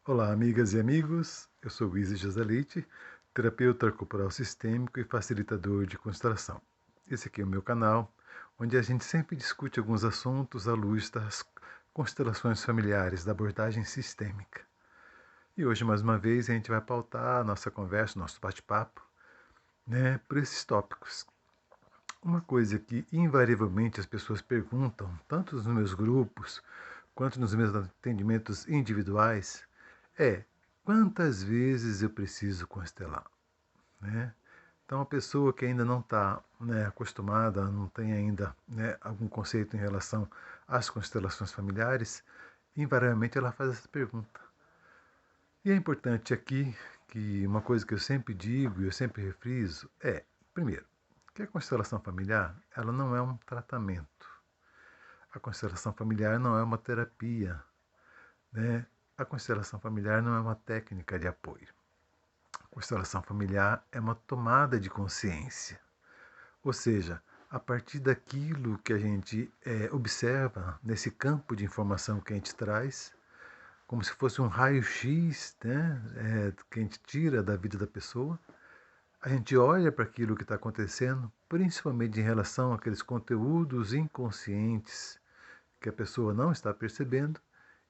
Olá, amigas e amigos. Eu sou Luiz José Leite, terapeuta corporal sistêmico e facilitador de constelação. Esse aqui é o meu canal, onde a gente sempre discute alguns assuntos à luz das constelações familiares, da abordagem sistêmica. E hoje, mais uma vez, a gente vai pautar a nossa conversa, nosso bate-papo, por esses tópicos. Uma coisa que invariavelmente as pessoas perguntam, tanto nos meus grupos quanto nos meus atendimentos individuais, é quantas vezes eu preciso constelar, né? Então, a pessoa que ainda não está acostumada, não tem ainda algum conceito em relação às constelações familiares, invariavelmente ela faz essa pergunta. E é importante aqui que uma coisa que eu sempre digo e eu sempre refriso é, primeiro, que a constelação familiar ela não é um tratamento. A constelação familiar não é uma terapia, né? A constelação familiar não é uma técnica de apoio. A constelação familiar é uma tomada de consciência. Ou seja, a partir daquilo que a gente observa nesse campo de informação que a gente traz, como se fosse um raio-x que a gente tira da vida da pessoa, a gente olha para aquilo que está acontecendo, principalmente em relação àqueles conteúdos inconscientes que a pessoa não está percebendo,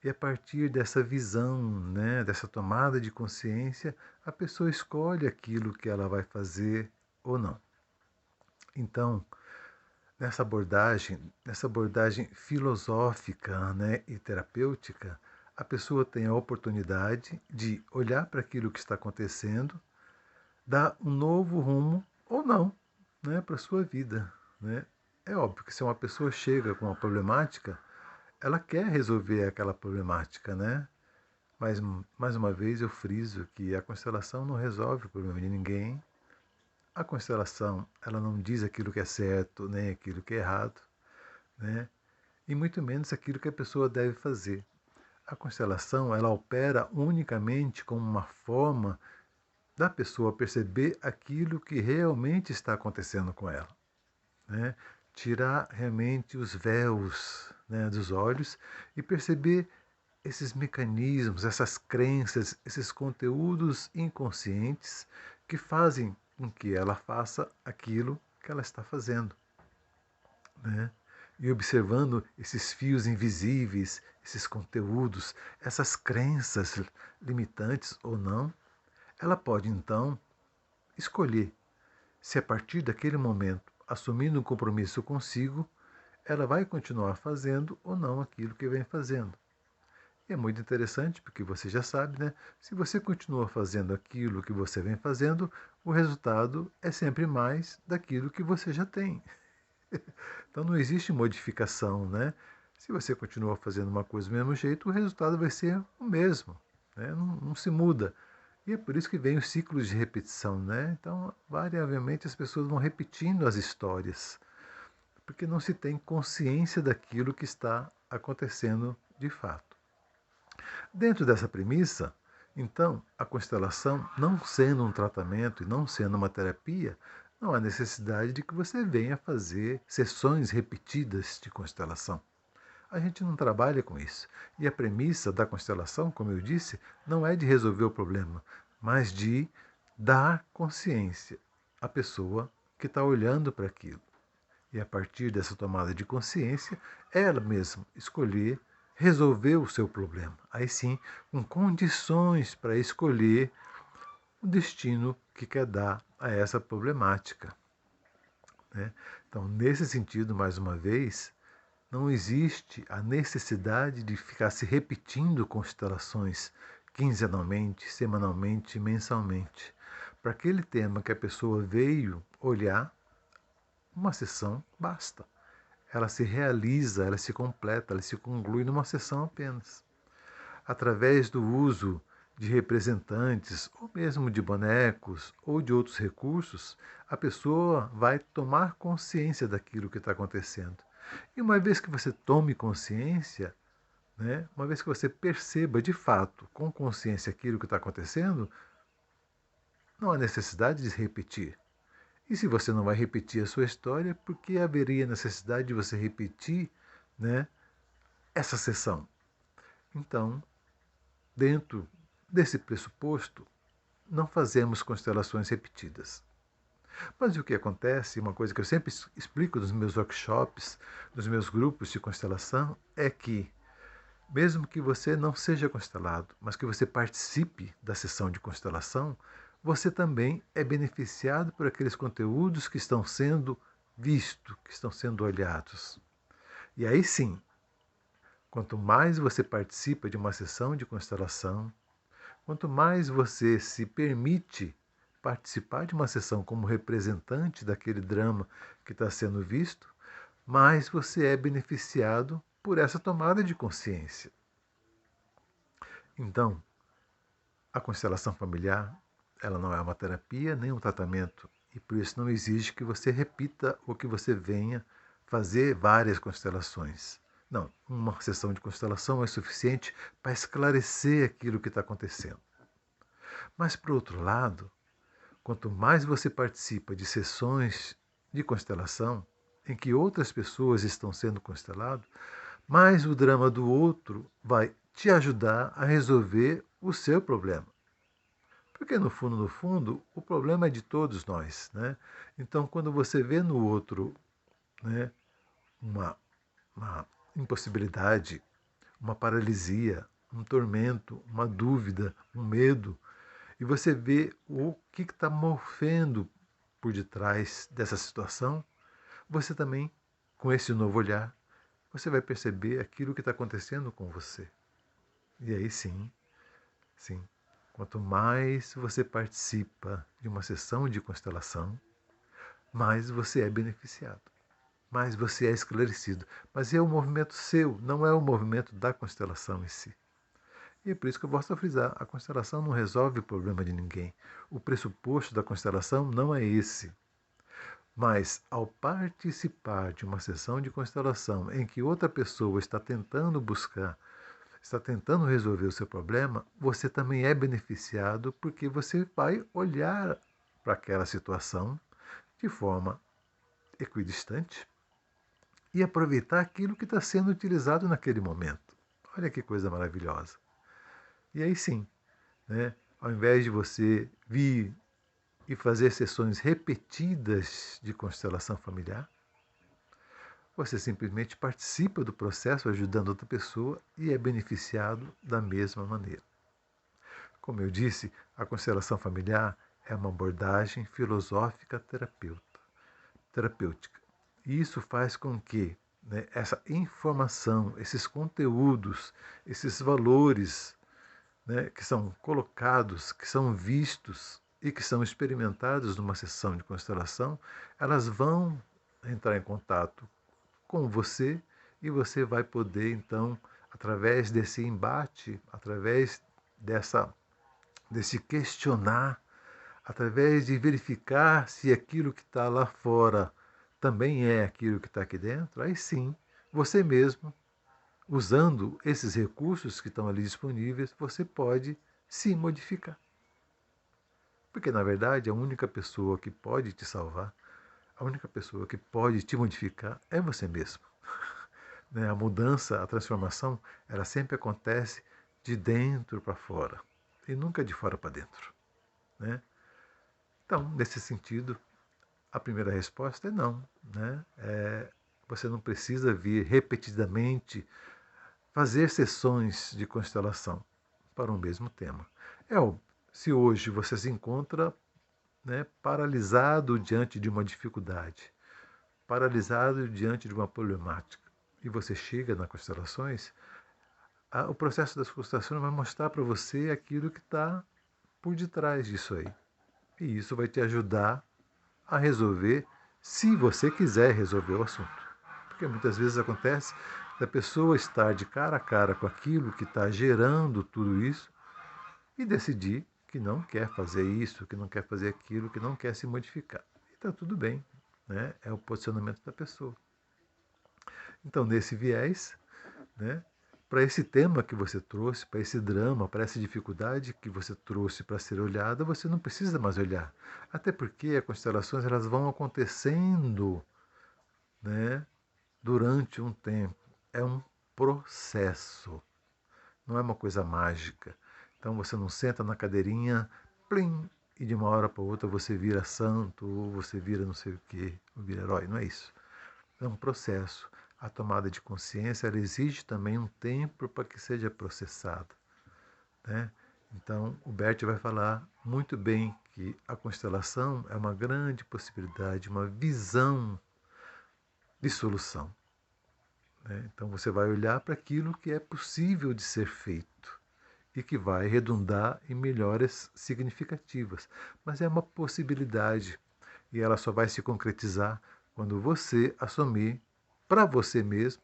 e a partir dessa visão, dessa tomada de consciência, a pessoa escolhe aquilo que ela vai fazer ou não. Então, nessa abordagem filosófica e terapêutica, a pessoa tem a oportunidade de olhar para aquilo que está acontecendo, dar um novo rumo ou não para a sua vida. Né? É óbvio que se uma pessoa chega com uma problemática, ela quer resolver aquela problemática, né? Mas, mais uma vez, eu friso que a constelação não resolve o problema de ninguém. A constelação, ela não diz aquilo que é certo, nem aquilo que é errado, né? E muito menos aquilo que a pessoa deve fazer. A constelação, ela opera unicamente como uma forma da pessoa perceber aquilo que realmente está acontecendo com ela, né? Tirar realmente os véus dos olhos e perceber esses mecanismos, essas crenças, esses conteúdos inconscientes que fazem com que ela faça aquilo que ela está fazendo. Né? E observando esses fios invisíveis, esses conteúdos, essas crenças limitantes ou não, ela pode então escolher se a partir daquele momento, assumindo um compromisso consigo, ela vai continuar fazendo ou não aquilo que vem fazendo. E é muito interessante porque você já sabe, né? Se você continua fazendo aquilo que você vem fazendo, o resultado é sempre mais daquilo que você já tem. Então não existe modificação, né? Se você continua fazendo uma coisa do mesmo jeito, o resultado vai ser o mesmo, né? Não se muda. E é por isso que vem os ciclos de repetição, né? Então, variavelmente as pessoas vão repetindo as histórias, porque não se tem consciência daquilo que está acontecendo de fato. Dentro dessa premissa, então, a constelação, não sendo um tratamento e não sendo uma terapia, não há necessidade de que você venha fazer sessões repetidas de constelação. A gente não trabalha com isso. E a premissa da constelação, como eu disse, não é de resolver o problema, mas de dar consciência à pessoa que está olhando para aquilo. E a partir dessa tomada de consciência, ela mesma escolher resolver o seu problema. Aí sim, com condições para escolher o destino que quer dar a essa problemática. Né? Então, nesse sentido, mais uma vez, não existe a necessidade de ficar se repetindo constelações quinzenalmente, semanalmente, mensalmente. Para aquele tema que a pessoa veio olhar, uma sessão basta. Ela se realiza, ela se completa, ela se conclui numa sessão apenas. Através do uso de representantes, ou mesmo de bonecos, ou de outros recursos, a pessoa vai tomar consciência daquilo que está acontecendo. E uma vez que você tome consciência, uma vez que você perceba de fato, com consciência, aquilo que está acontecendo, não há necessidade de repetir. E se você não vai repetir a sua história, por que haveria necessidade de você repetir essa sessão? Então, dentro desse pressuposto, não fazemos constelações repetidas. Mas o que acontece, uma coisa que eu sempre explico nos meus workshops, nos meus grupos de constelação, é que, mesmo que você não seja constelado, mas que você participe da sessão de constelação, você também é beneficiado por aqueles conteúdos que estão sendo vistos, que estão sendo olhados. E aí sim, quanto mais você participa de uma sessão de constelação, quanto mais você se permite participar de uma sessão como representante daquele drama que está sendo visto, mais você é beneficiado por essa tomada de consciência. Então, a constelação familiar, ela não é uma terapia nem um tratamento, e por isso não exige que você repita ou que você venha fazer várias constelações. Não, uma sessão de constelação é suficiente para esclarecer aquilo que está acontecendo. Mas, por outro lado, quanto mais você participa de sessões de constelação, em que outras pessoas estão sendo consteladas, mais o drama do outro vai te ajudar a resolver o seu problema. Porque no fundo, o problema é de todos nós, né? Então, quando você vê no outro, né, uma, uma impossibilidade, uma paralisia, um tormento, uma dúvida, um medo, e você vê o que está movendo por detrás dessa situação, você também, com esse novo olhar, você vai perceber aquilo que está acontecendo com você. E aí sim, sim, quanto mais você participa de uma sessão de constelação, mais você é beneficiado, mais você é esclarecido. Mas é um movimento seu, não é o movimento da constelação em si. E é por isso que eu gosto de frisar, a constelação não resolve o problema de ninguém. O pressuposto da constelação não é esse. Mas, ao participar de uma sessão de constelação em que outra pessoa está tentando buscar, está tentando resolver o seu problema, você também é beneficiado porque você vai olhar para aquela situação de forma equidistante e aproveitar aquilo que está sendo utilizado naquele momento. Olha que coisa maravilhosa. E aí sim, né, ao invés de você vir e fazer sessões repetidas de constelação familiar, você simplesmente participa do processo ajudando outra pessoa e é beneficiado da mesma maneira. Como eu disse, a constelação familiar é uma abordagem filosófica terapêutica. E isso faz com que, né, essa informação, esses conteúdos, esses valores, né, que são colocados, que são vistos e que são experimentados numa sessão de constelação, elas vão entrar em contato com você e você vai poder, então, através desse embate, através desse questionar, através de verificar se aquilo que está lá fora também é aquilo que está aqui dentro, aí sim, você mesmo, usando esses recursos que estão ali disponíveis, você pode se modificar. Porque, na verdade, a única pessoa que pode te salvar, a única pessoa que pode te modificar é você mesmo. Né? A mudança, a transformação, ela sempre acontece de dentro para fora e nunca de fora para dentro. Né? Então, nesse sentido, a primeira resposta é não. Né? Você não precisa vir repetidamente fazer sessões de constelação para o mesmo tema. Se hoje você se encontra, né, paralisado diante de uma dificuldade, paralisado diante de uma problemática, e você chega nas constelações, o processo das constelações vai mostrar para você aquilo que está por detrás disso aí. E isso vai te ajudar a resolver, se você quiser resolver o assunto. Porque muitas vezes acontece da pessoa estar de cara a cara com aquilo que está gerando tudo isso e decidir que não quer fazer isso, que não quer fazer aquilo, que não quer se modificar. E está tudo bem, né? É o posicionamento da pessoa. Então, nesse viés, né, para esse tema que você trouxe, para esse drama, para essa dificuldade que você trouxe para ser olhada, você não precisa mais olhar. Até porque as constelações elas vão acontecendo, né, durante um tempo. É um processo, não é uma coisa mágica. Então você não senta na cadeirinha, plim, e de uma hora para outra você vira santo, ou você vira não sei o quê, ou vira herói. Não é isso. É um processo. A tomada de consciência ela exige também um tempo para que seja processada, né? Então, o Bert vai falar muito bem que a constelação é uma grande possibilidade, uma visão de solução, né? Então, você vai olhar para aquilo que é possível de ser feito e que vai redundar em melhorias significativas. Mas é uma possibilidade e ela só vai se concretizar quando você assumir para você mesmo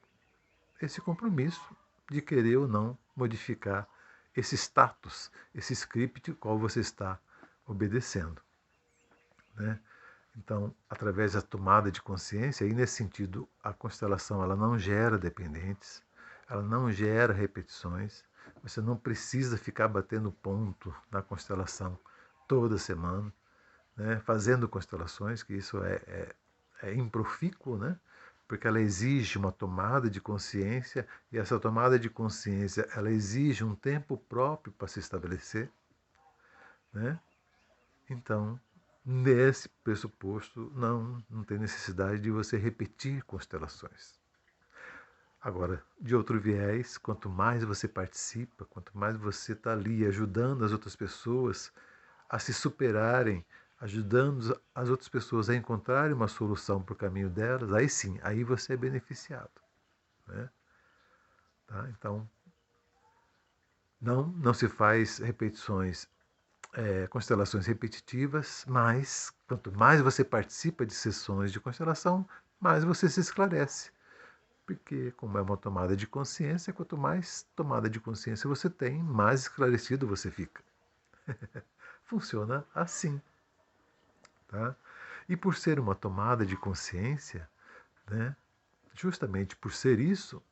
esse compromisso de querer ou não modificar esse status, esse script ao qual você está obedecendo, né? Então, através da tomada de consciência, e nesse sentido, a constelação ela não gera dependentes, ela não gera repetições, você não precisa ficar batendo ponto na constelação toda semana, né? Fazendo constelações, que isso é improfícuo, né? Porque ela exige uma tomada de consciência e essa tomada de consciência ela exige um tempo próprio para se estabelecer, né? Então, nesse pressuposto, não tem necessidade de você repetir constelações. Agora, de outro viés, quanto mais você participa, quanto mais você está ali ajudando as outras pessoas a se superarem, ajudando as outras pessoas a encontrarem uma solução para o caminho delas, aí sim, aí você é beneficiado, né? Tá? Então, não se faz repetições, constelações repetitivas, mas quanto mais você participa de sessões de constelação, mais você se esclarece. Porque, como é uma tomada de consciência, quanto mais tomada de consciência você tem, mais esclarecido você fica. Funciona assim. Tá? E por ser uma tomada de consciência, né, justamente por ser isso,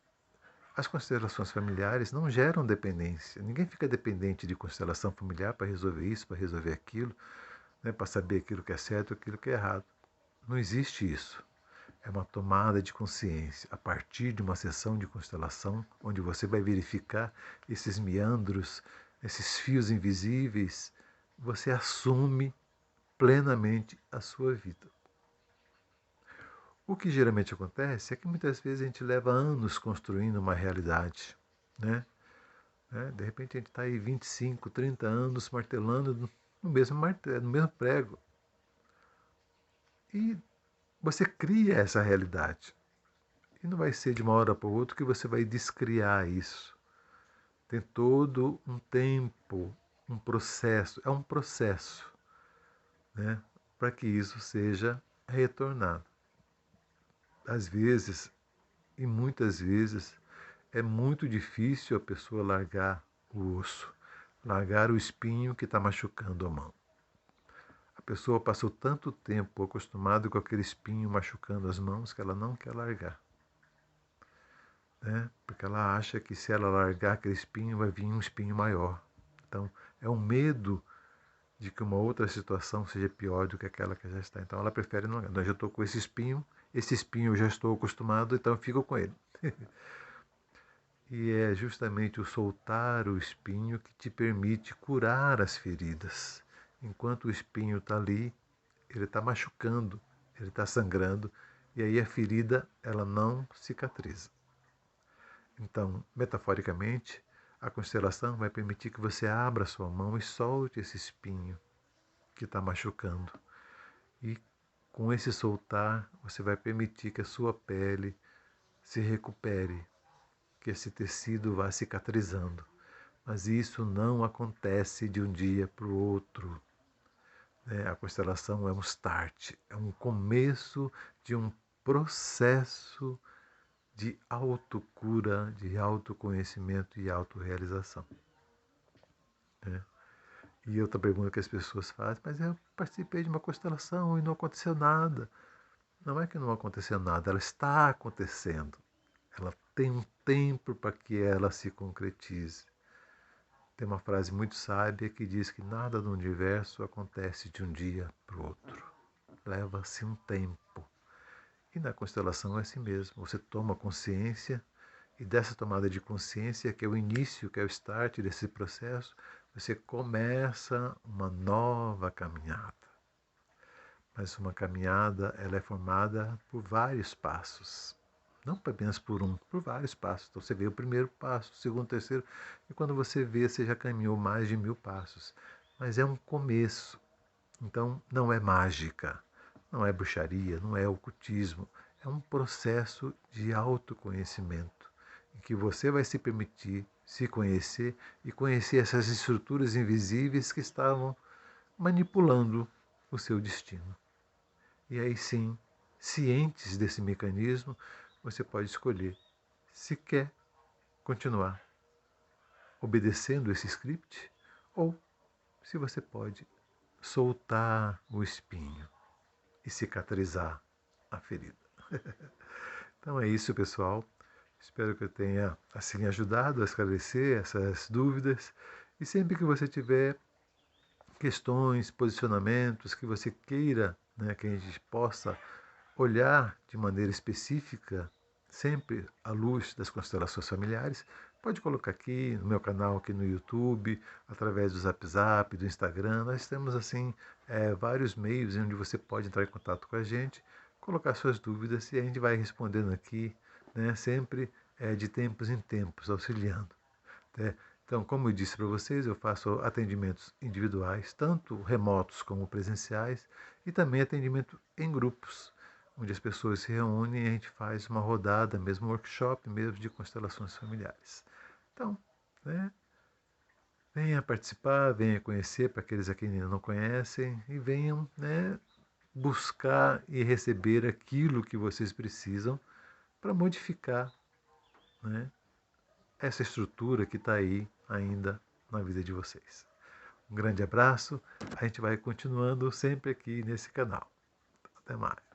as constelações familiares não geram dependência. Ninguém fica dependente de constelação familiar para resolver isso, para resolver aquilo, né, para saber aquilo que é certo e aquilo que é errado. Não existe isso. É uma tomada de consciência a partir de uma sessão de constelação, onde você vai verificar esses meandros, esses fios invisíveis. Você assume plenamente a sua vida. O que geralmente acontece é que muitas vezes a gente leva anos construindo uma realidade, né? De repente a gente está aí 25, 30 anos martelando no mesmo martelo, no mesmo prego. E você cria essa realidade. E não vai ser de uma hora para outra que você vai descriar isso. Tem todo um tempo, um processo, é um processo, né, para que isso seja retornado. Às vezes, e muitas vezes, é muito difícil a pessoa largar o osso, largar o espinho que está machucando a mão. A pessoa passou tanto tempo acostumada com aquele espinho machucando as mãos que ela não quer largar, né? Porque ela acha que se ela largar aquele espinho vai vir um espinho maior. Então, é um medo de que uma outra situação seja pior do que aquela que já está. Então, ela prefere não. Eu já estou com esse espinho eu já estou acostumado, então eu fico com ele. E é justamente o soltar o espinho que te permite curar as feridas. Enquanto o espinho está ali, ele está machucando, ele está sangrando, e aí a ferida ela não cicatriza. Então, metaforicamente, a constelação vai permitir que você abra sua mão e solte esse espinho que está machucando. E com esse soltar, você vai permitir que a sua pele se recupere, que esse tecido vá cicatrizando. Mas isso não acontece de um dia para o outro, né? A constelação é um start, é um começo de um processo de autocura, de autoconhecimento e autorrealização, né? E outra pergunta que as pessoas fazem, mas eu participei de uma constelação e não aconteceu nada. Não é que não aconteceu nada, ela está acontecendo. Ela tem um tempo para que ela se concretize. Tem uma frase muito sábia que diz que nada no universo acontece de um dia para o outro. Leva-se um tempo. E na constelação é assim mesmo. Você toma consciência e dessa tomada de consciência, que é o início, que é o start desse processo, você começa uma nova caminhada. Mas uma caminhada, ela é formada por vários passos. Não apenas por um, por vários passos. Então você vê o primeiro passo, o segundo, o terceiro, e quando você vê, você já caminhou mais de 1000 passos. Mas é um começo. Então não é mágica, não é bruxaria, não é ocultismo. É um processo de autoconhecimento, em que você vai se permitir se conhecer e conhecer essas estruturas invisíveis que estavam manipulando o seu destino. E aí sim, cientes desse mecanismo, você pode escolher se quer continuar obedecendo esse script ou se você pode soltar o espinho e cicatrizar a ferida. Então é isso, pessoal. Espero que eu tenha assim ajudado a esclarecer essas dúvidas. E sempre que você tiver questões, posicionamentos que você queira, né, que a gente possa olhar de maneira específica, sempre à luz das constelações familiares, pode colocar aqui no meu canal, aqui no YouTube, através do Zap Zap, do Instagram. Nós temos assim vários meios onde você pode entrar em contato com a gente, colocar suas dúvidas e a gente vai respondendo aqui, né, sempre de tempos em tempos, auxiliando. Né? Então, como eu disse para vocês, eu faço atendimentos individuais, tanto remotos como presenciais, e também atendimento em grupos, onde as pessoas se reúnem e a gente faz uma rodada, mesmo workshop, mesmo de constelações familiares. Então, né, venha participar, venha conhecer para aqueles a quem ainda não conhecem e venham, né, buscar e receber aquilo que vocês precisam para modificar, né, essa estrutura que está aí ainda na vida de vocês. Um grande abraço, a gente vai continuando sempre aqui nesse canal. Até mais.